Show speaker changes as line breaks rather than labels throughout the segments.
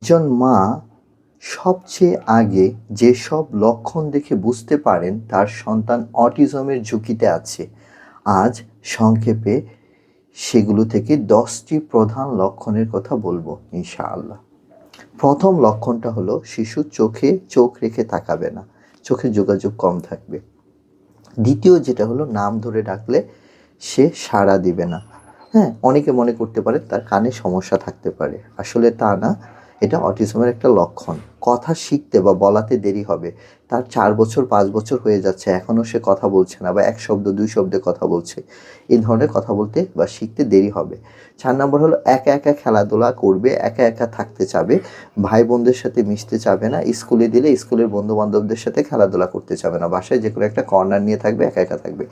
একজন মা সবচেয়ে আগে যেসব লক্ষণ দেখে বুঝতে পারেন তার সন্তান অটিজমের ঝুঁকিতে আছে, আজ সংক্ষেপে সেগুলো থেকে 10টি প্রধান লক্ষণের কথা বলবো ইনশাআল্লাহ। প্রথম লক্ষণটা হলো শিশু চোখে চোখ রেখে তাকাবে না, চোখের যোগাযোগ কম থাকবে। দ্বিতীয় যেটা হলো নাম ধরে ডাকলে সে সাড়া দিবে না। হ্যাঁ, অনেকে মনে করতে পারে তার কানে সমস্যা থাকতে পারে, আসলে তা না। এটা অটিজমের একটা লক্ষণ। কথা শিখতে বা বলাতে দেরি হবে। তার 4 বছর 5 বছর হয়ে যাচ্ছে, এখনও সে কথা বলছে না বা 1 শব্দ 2 শব্দে কথা বলছে। এই ধরনের কথা বলতে বা শিখতে দেরি হবে। 4 নম্বর হলো একা একা খেলাধুলা করবে, একা একা থাকতে চাবে, ভাই বোনদের সাথে মিশতে চাবে না, স্কুলে দিলে স্কুলের বন্ধু বান্ধবদের সাথে খেলাধুলা করতে চাবে না, বাসায় যে কোনো একটা কর্নার নিয়ে থাকবে, একা একা থাকবে।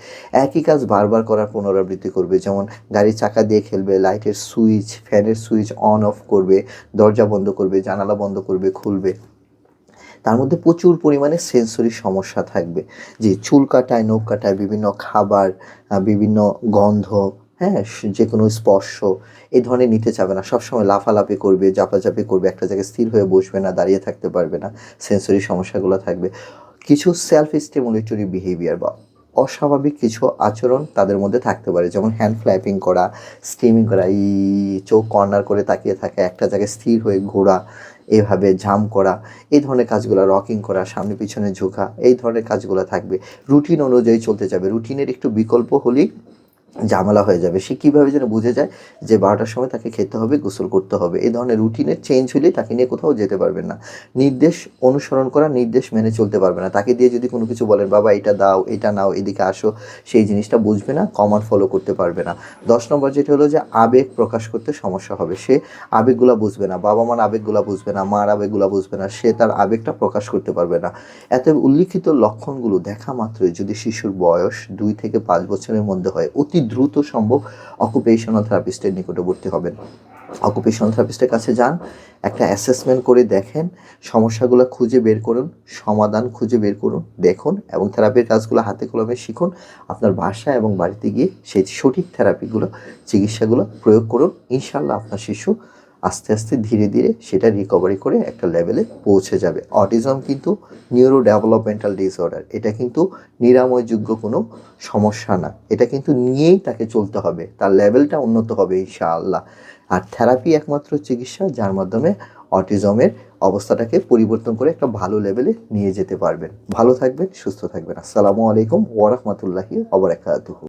একই কাজ বারবার করার পুনরাবৃত্তি করবে, যেমন গাড়ির চাকা দিয়ে খেলবে, লাইটের সুইচ ফ্যানের সুইচ অন অফ করবে, দরজা বন্ধ করবে, জানালা বন্ধ করবে, খুলবে। তার মধ্যে প্রচুর পরিমাণে সেন্সরি সমস্যা থাকবে, যে চুল কাটায়, নখ কাটায়, বিভিন্ন খাবার, বিভিন্ন গন্ধ, হ্যাঁ, যে কোনো স্পর্শ এই ধরনের নিতে চাবে না, সবসময় লাফালাফি করবে, জাপাজাপি করবে, একটা জায়গায় স্থির হয়ে বসবে না, দাঁড়িয়ে থাকতে পারবে না। সেন্সরি সমস্যাগুলো থাকবে। কিছু সেলফ স্টিমুলেটরি বিহেভিয়ার বা অস্বাভাবিক কিছু আচরণ তাদের মধ্যে থাকতে পারে, যেমন হ্যান্ড ফ্ল্যাপিং করা, স্টিমিং করা, চোখ কর্নার করে তাকিয়ে থাকা, একটা জায়গায় স্থির হয়ে ঘোরা, এভাবে জাম্প করা, এই ধরনের কাজগুলো, রকিং করা, সামনে পিছনে ঝোঁকা, এই ধরনের কাজগুলো থাকবে। রুটিন অনুযায়ী চলতে যাবে, রুটিনের একটু বিকল্প হলেই ঝামেলা হয়ে যাবে। সে কীভাবে যেন বুঝে যায় যে 12টার সময় তাকে খেতে হবে, গোসল করতে হবে। এই ধরনের রুটিনের চেঞ্জ হলেই তাকে নিয়ে কোথাও যেতে পারবেন না। নির্দেশ অনুসরণ করা, নির্দেশ মেনে চলতে পারবে না। তাকে দিয়ে যদি কোনো কিছু বলেন, বাবা এটা দাও, এটা নাও, এদিকে আসো, সেই জিনিসটা বুঝবে না, কমান্ড ফলো করতে পারবে না। 10 নম্বর যেটা হলো যে আবেগ প্রকাশ করতে সমস্যা হবে। সে আবেগগুলা বুঝবে না, বাবা মার আবেগগুলা বুঝবে না, মার আবেগগুলা বুঝবে না, সে তার আবেগটা প্রকাশ করতে পারবে না। এত উল্লিখিত লক্ষণগুলো দেখা মাত্রই যদি শিশুর বয়স 2 থেকে 5 বছরের মধ্যে হয়, অতি দ্রুত সম্ভব অকুপেশনাল থেরাপিস্টের নিকটবর্তী হবেন। অকুপেশনাল থেরাপিস্টের কাছে যান, একটা অ্যাসেসমেন্ট করে দেখেন, সমস্যাগুলো খুঁজে বের করুন, সমাধান খুঁজে বের করুন, দেখুন এবং থেরাপির কাজগুলো হাতে কলমে শিখুন। আপনার বাসায় এবং বাড়িতে গিয়ে সেই সঠিক থেরাপিগুলো, চিকিৎসাগুলো প্রয়োগ করুন। ইনশাআল্লাহ আপনার শিশু আস্তে আস্তে ধীরে ধীরে সেটা রিকভারি করে একটা লেভেলে পৌঁছে যাবে। অটিজম কিন্তু নিউরো ডেভেলপমেন্টাল ডিসঅর্ডার, এটা কিন্তু নিরাময়যোগ্য কোনো সমস্যা না। এটা কিন্তু নিয়েই তাকে চলতে হবে, তার লেভেলটা উন্নত হবে ইনশাআল্লাহ। আর থেরাপি একমাত্র চিকিৎসা যার মাধ্যমে অটিজমের অবস্থাটাকে পরিবর্তন করে একটা ভালো লেভেলে নিয়ে যেতে পারবেন। ভালো থাকবেন, সুস্থ থাকবেন। আসসালামু আলাইকুম ওয়া রাহমাতুল্লাহি ওয়া বারাকাতুহু।